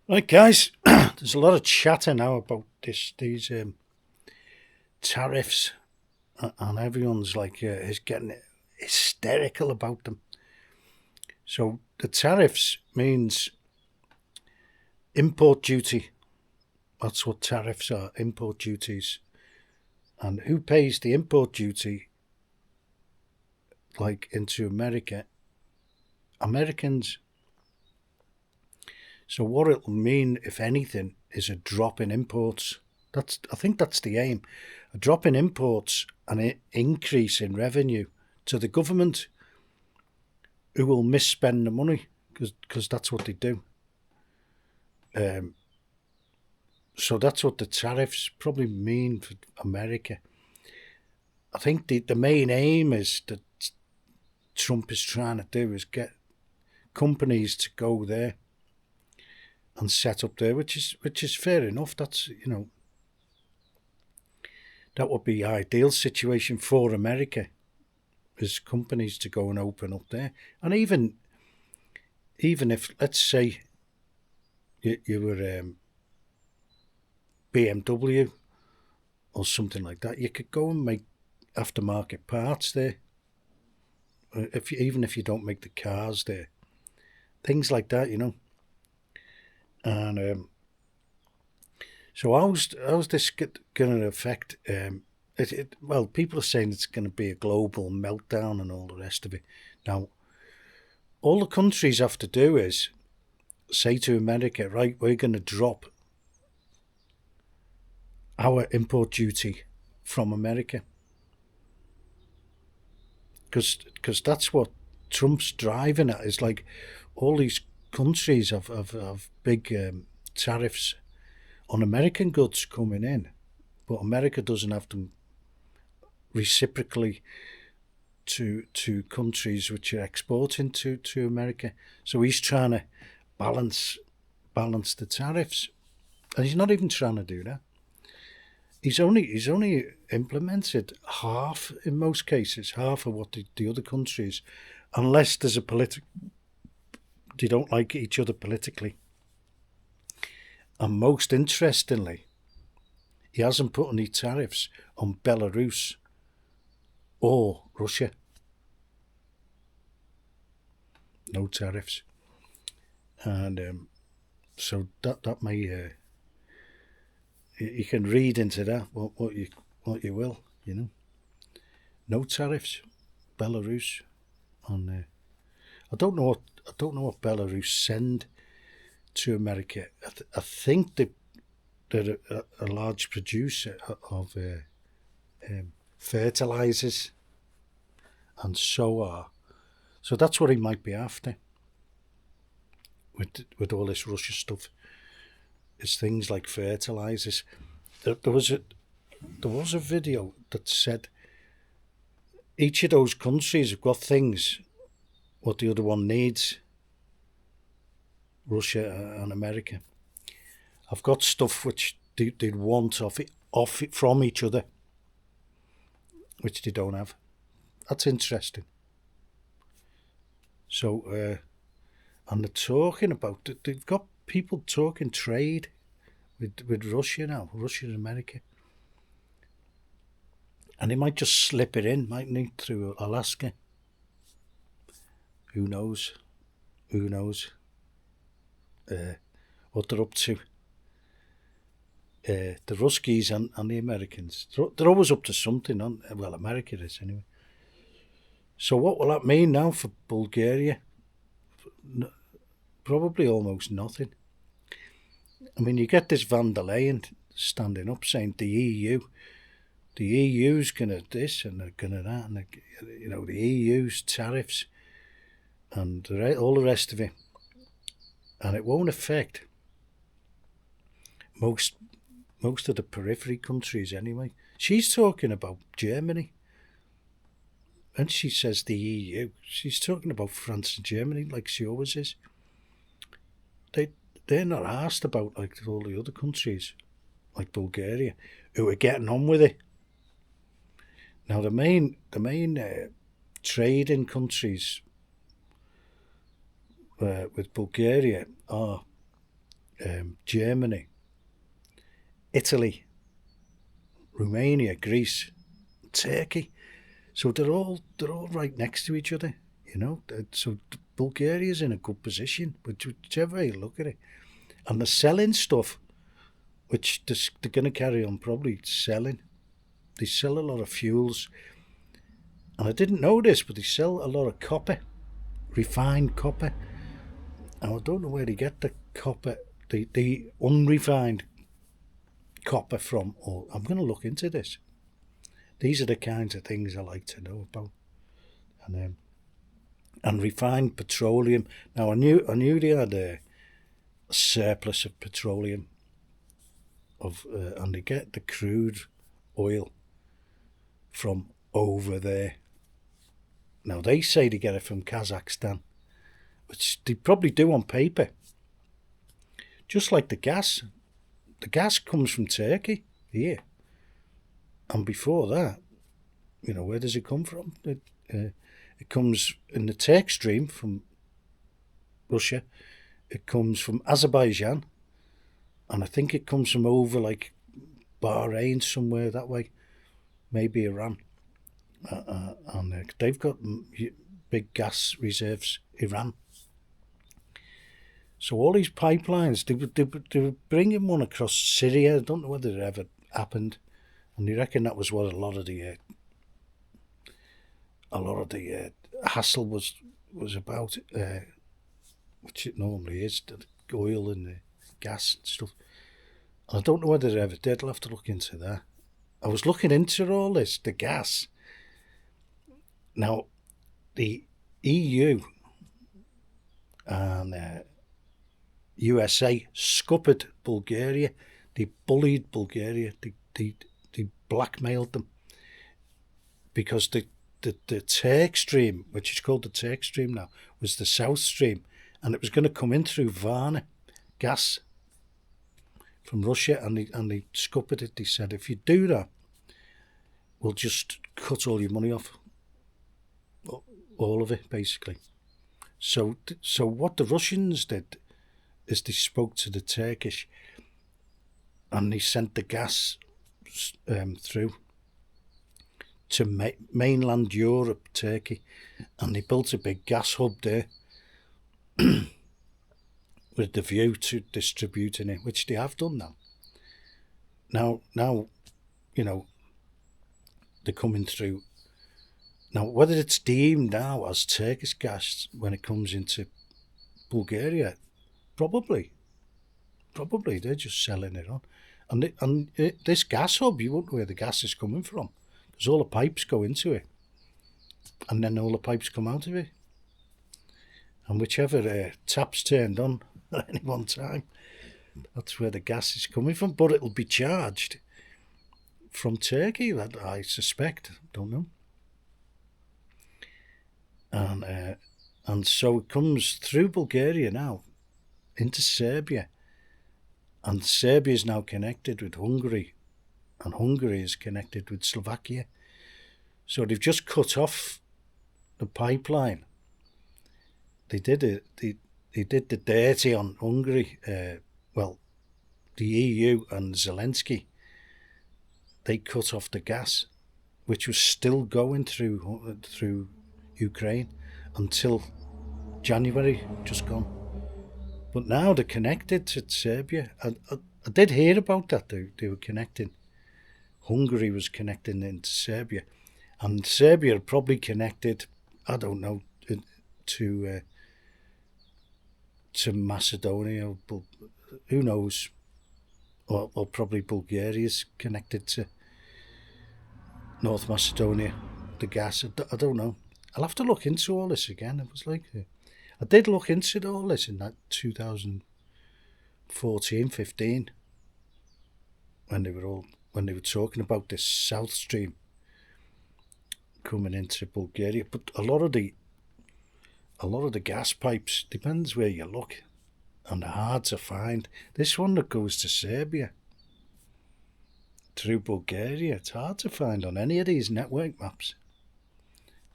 Right, guys, there's a lot of chatter now about these tariffs, and everyone's like is getting hysterical about them. So the tariffs means import duty. That's what tariffs are, import duties. And who pays the import duty, like into America? Americans. So what it'll mean, if anything, is a drop in imports. I think that's the aim. A drop in imports and an increase in revenue to the government, who will misspend the money because that's what they do. Um, so that's what the tariffs probably mean for America. I think the main aim is that Trump is trying to do is get companies to go there and set up there, which is fair enough. That's that would be ideal situation for America, is companies to go and open up there. And even if, let's say, you were BMW or something like that, you could go and make aftermarket parts there. Even if you don't make the cars there, things like that. And so how's this going to affect? Well, people are saying it's going to be a global meltdown and all the rest of it. Now, all the countries have to do is say to America, right, we're going to drop our import duty from America, because that's what Trump's driving at. Is like all these countries have big tariffs on American goods coming in, but America doesn't have them reciprocally to countries which are exporting to America. So he's trying to balance the tariffs, and he's not even trying to do that. He's only implemented half, in most cases, half of what the other countries, unless there's they don't like each other politically. And most interestingly, he hasn't put any tariffs on Belarus or Russia. No tariffs. And so that may you can read into that what you will. No tariffs, Belarus on. I don't know what Belarus send to America. I think they're a large producer of fertilizers, and so are. So that's what he might be after with all this Russia stuff. It's things like fertilizers. There was a video that said each of those countries have got things what the other one needs. Russia and America have got stuff which they'd want off it from each other, which they don't have. That's interesting. So, and they're talking about it. They've got people talking trade with Russia now, Russia and America. And they might just slip it in, mightn't they, through Alaska. Who knows? Who knows what they're up to? The Ruskies and the Americans. They're always up to something, well, America is anyway. So what will that mean now for Bulgaria? Probably almost nothing. I mean, you get this van der Leyen standing up saying the EU's going to this and they're going to that, and the EU's tariffs and all the rest of it, and it won't affect most of the periphery countries anyway. She's talking about Germany, and she says the EU. She's talking about France and Germany like she always is. They're not asked about like all the other countries, like Bulgaria, who are getting on with it. Now the main trading countries with Bulgaria are Germany, Italy, Romania, Greece, Turkey. So they're all right next to each other, you know. So Bulgaria's in a good position, whichever way you look at it. And they're selling stuff, which they're going to carry on probably selling. They sell a lot of fuels, and I didn't know this, but they sell a lot of copper, refined copper. And I don't know where they get the copper, the unrefined copper from. Or I'm going to look into this. These are the kinds of things I like to know about. And refined petroleum. Now I knew they had a surplus of petroleum, and they get the crude oil from over there. Now they say they get it from Kazakhstan, which they probably do on paper. Just like the gas. The gas comes from Turkey here. And before that, you know, where does it come from? It comes in the Turk stream from Russia. It comes from Azerbaijan. And I think it comes from over like Bahrain, somewhere that way. Maybe Iran. And they've got big gas reserves, Iran. So all these pipelines, they were bringing one across Syria. I don't know whether it ever happened, and they reckon that was what a lot of the hassle was about, which it normally is, the oil and the gas and stuff. And I don't know whether it ever did. I'll have to look into that. I was looking into all this, the gas. Now, the EU and USA scuppered Bulgaria. They bullied Bulgaria. They blackmailed them because the Turk stream, which is called the Turk stream now, was the South Stream, and it was going to come in through Varna, gas from Russia, and they scuppered it. They said, if you do that, we'll just cut all your money off, all of it, basically. So what the Russians did is they spoke to the Turkish, and they sent the gas through to mainland Europe, Turkey, and they built a big gas hub there with the view to distributing it, which they have done now. Now, you know, they're coming through. Now, whether it's deemed now as Turkish gas when it comes into Bulgaria, probably they're just selling it on. And this gas hub, you won't know where the gas is coming from, because all the pipes go into it, and then all the pipes come out of it. And whichever tap's turned on at any one time, that's where the gas is coming from. But it'll be charged from Turkey, that I suspect. Don't know. And so it comes through Bulgaria now into Serbia, and Serbia is now connected with Hungary, and Hungary is connected with Slovakia. So they've just cut off the pipeline. They did it. They did the dirty on Hungary. Well, the EU and Zelensky, they cut off the gas, which was still going through Ukraine until January, just gone. But now they're connected to Serbia. I did hear about that. They were connecting. Hungary was connecting into Serbia, and Serbia are probably connected, I don't know, to Macedonia. Who knows? Or probably Bulgaria's connected to North Macedonia, the gas. I don't know. I'll have to look into all this again. It was like I did look into all this in that 2014-15 when they were talking about this South Stream coming into Bulgaria. But a lot of the gas pipes, depends where you look, and they're hard to find. This one that goes to Serbia through Bulgaria, it's hard to find on any of these network maps.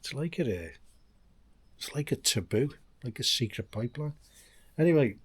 It's like a taboo, like a secret pipeline. Anyway,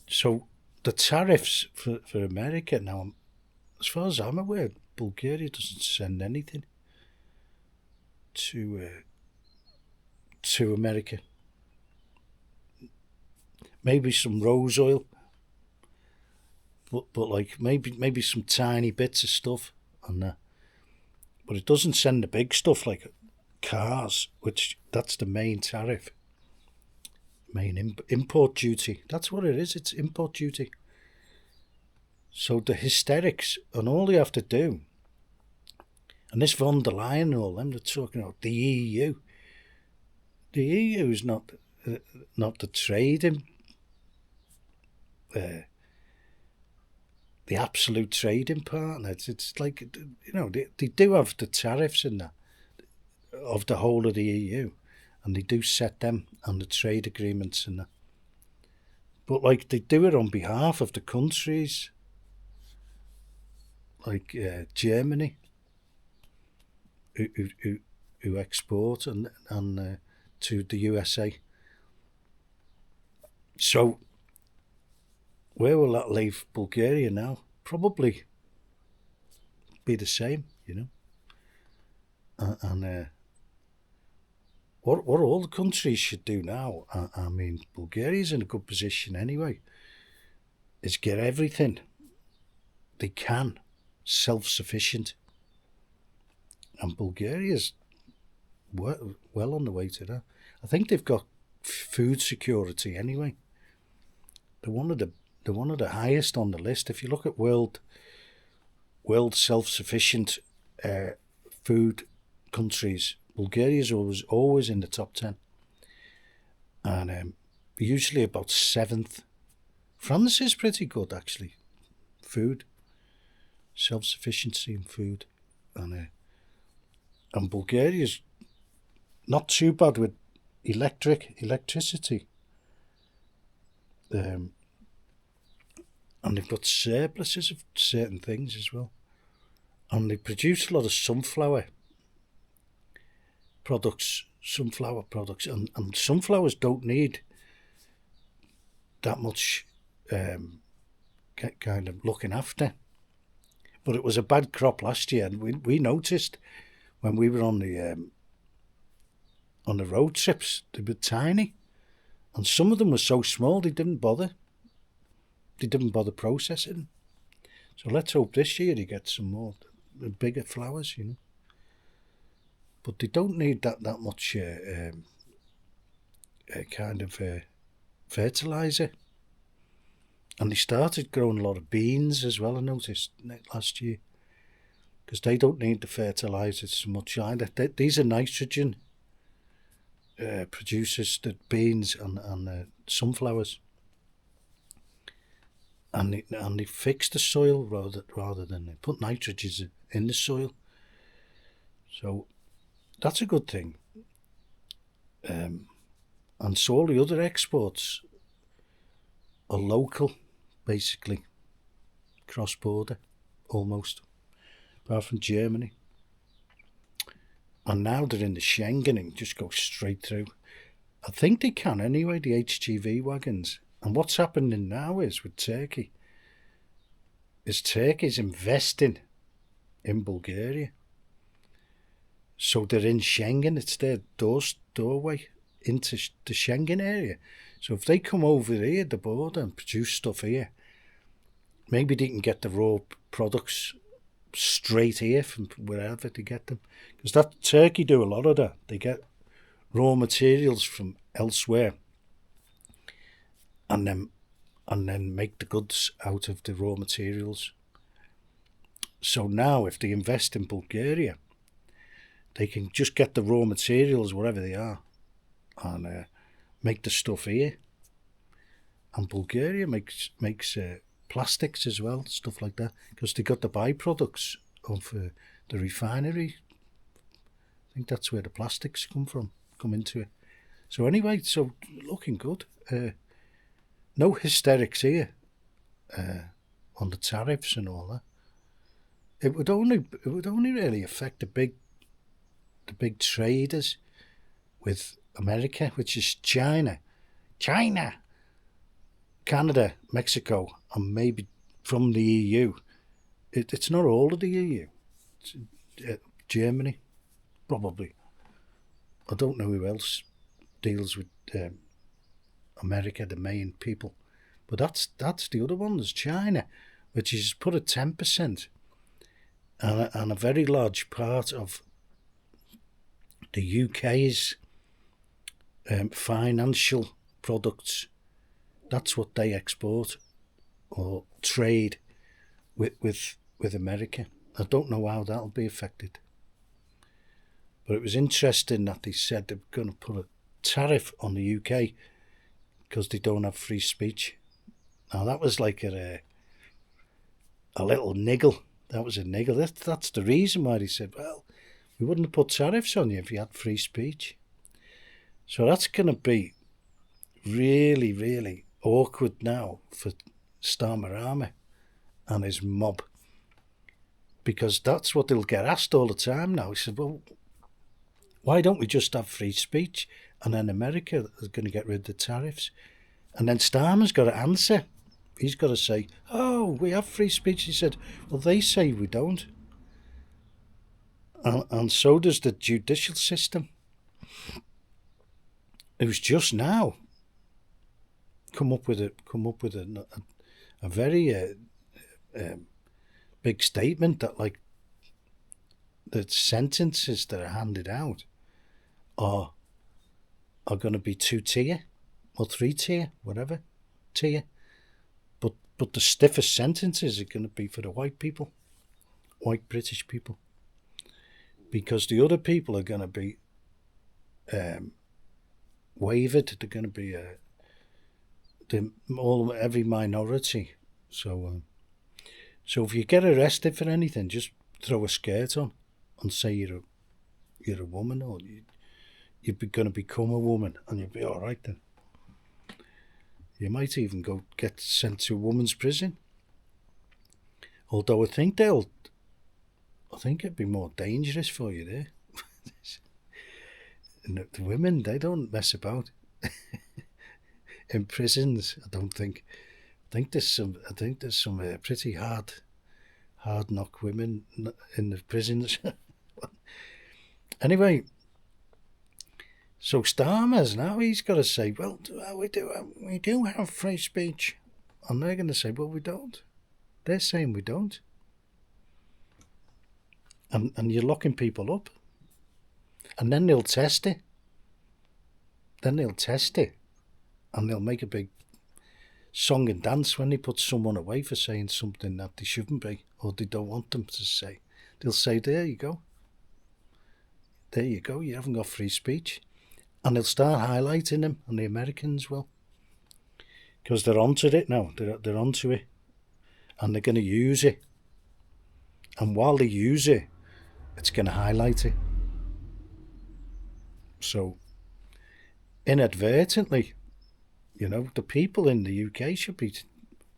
So the tariffs for America now, as far as I'm aware, Bulgaria doesn't send anything to America. Maybe some rose oil, but like maybe some tiny bits of stuff on that. But it doesn't send the big stuff like cars, which that's the main tariff, main import duty. That's what it is. It's import duty. So the hysterics, and all they have to do, and this von der Leyen and all them, they're talking about the EU. The EU is not the trading, the absolute trading partner. It's like, they do have the tariffs in that of the whole of the EU, and they do set them on the trade agreements and that. But like they do it on behalf of the countries, like Germany, who export and to the USA. So where will that leave Bulgaria now? Probably be the same, and what all the countries should do now, I mean, Bulgaria's in a good position anyway, is get everything they can self-sufficient. And Bulgaria's well on the way to that. I think they've got food security anyway. They're one of the highest on the list. If you look at world self-sufficient food countries, Bulgaria's always in the top 10, and usually about 7th. France is pretty good actually, food self-sufficiency in food, and Bulgaria's not too bad with electricity. And they've got surpluses of certain things as well. And they produce a lot of sunflower products, and sunflowers don't need that much kind of looking after. But it was a bad crop last year, and we noticed when we were on the road trips, they were tiny, and some of them were so small they didn't bother. They didn't bother processing. So let's hope this year they get some more bigger flowers, But they don't need that much kind of fertilizer. And they started growing a lot of beans as well, I noticed, last year, because they don't need the fertilizer so much either. These are nitrogen producers, the beans and sunflowers. And they fix the soil rather than they put nitrogen in the soil. So that's a good thing. And so all the other exports are local, basically, cross-border, almost, apart from Germany. And now they're in the Schengen and just go straight through. I think they can anyway, the HGV wagons. And what's happening now is with Turkey, Turkey's investing in Bulgaria. So they're in Schengen, it's their doorway into the Schengen area. So if they come over here, the border, and produce stuff here, maybe they can get the raw products straight here from wherever they get them. Because that Turkey do a lot of that. They get raw materials from elsewhere and then make the goods out of the raw materials. So now if they invest in Bulgaria, they can just get the raw materials wherever they are and make the stuff here. And Bulgaria makes plastics as well, stuff like that, because they got the byproducts of the refinery. I think that's where the plastics come into it. So anyway, so looking good. No hysterics here on the tariffs and all that. It would only really affect the big traders with America, which is China. China Canada, Mexico, and maybe from the EU. It's not all of the EU. It's, Germany, probably. I don't know who else deals with America, the main people. But that's the other one. There's China, which is put at 10%. And a very large part of the UK's financial products, that's what they export or trade with America. I don't know how that'll be affected. But it was interesting that they said they were going to put a tariff on the UK because they don't have free speech. Now that was like a little niggle. That was a niggle. That's the reason why they said, well, we wouldn't have put tariffs on you if you had free speech. So that's going to be really, really awkward now for Starmerama and his mob, because that's what they'll get asked all the time now. He said, well, why don't we just have free speech, and then America is going to get rid of the tariffs? And then Starmer's got to answer. He's got to say, oh, we have free speech. He said, well, they say we don't. And so does the judicial system. It was just now come up with a very big statement that, like, the sentences that are handed out are going to be 2-tier or 3-tier, whatever tier. But the stiffest sentences are going to be for the white people, white British people, because the other people are going to be wavered. They're going to be every minority. So if you get arrested for anything, just throw a skirt on and say you're a woman, or you're going to become a woman, and you'll be all right then. You might even get sent to a woman's prison. Although I think it'd be more dangerous for you there. And the women, they don't mess about in prisons. I don't think. I think there's some pretty hard knock women in the prisons. Anyway, so Starmer's now, he's got to say, well, we do have free speech, and they're going to say, well, we don't. They're saying we don't, and you're locking people up, and then they'll test it. And they'll make a big song and dance when they put someone away for saying something that they shouldn't be, or they don't want them to say. They'll say, there you go, you haven't got free speech. And they'll start highlighting them, and the Americans will, because they're onto it now. They're onto it, and they're going to use it. And while they use it, it's going to highlight it. So, inadvertently, the people in the UK should be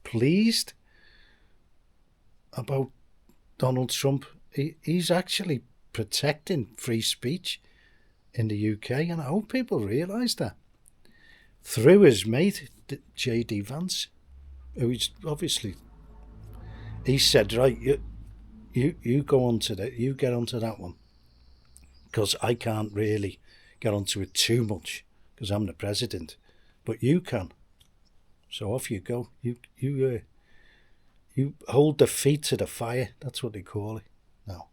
pleased about Donald Trump. He's actually protecting free speech in the UK, and I hope people realise that. Through his mate, J.D. Vance, who's obviously, he said, right, you go on to that, you get onto that one, because I can't really get onto it too much, because I'm the president, but you can. So off you go. You hold the feet to the fire. That's what they call it now.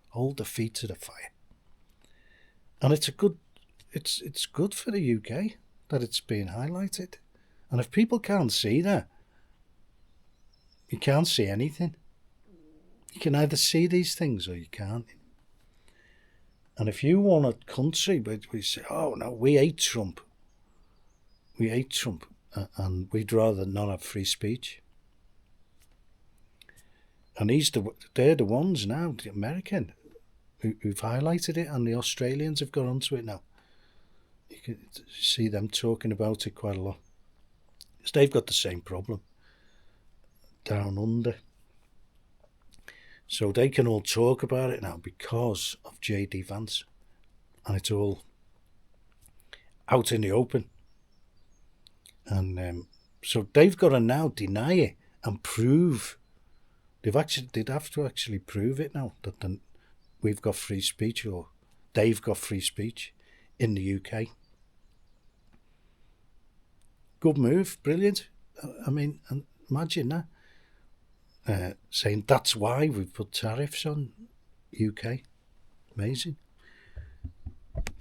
Hold the feet to the fire. And it's good for the UK that it's being highlighted. And if people can't see that, you can't see anything. You can either see these things or you can't. And if you want a country where we say, oh no, we hate Trump, and we'd rather not have free speech. And they're the ones now, the American, who've highlighted it, and the Australians have got onto it now. You can see them talking about it quite a lot. Because they've got the same problem down under. So they can all talk about it now because of J.D. Vance. And it's all out in the open. And So they've got to now deny it and prove they'd have to actually prove it now that we've got free speech or they've got free speech in the UK. Good move, brilliant. I mean, imagine that. Saying that's why we've put tariffs on UK. Amazing.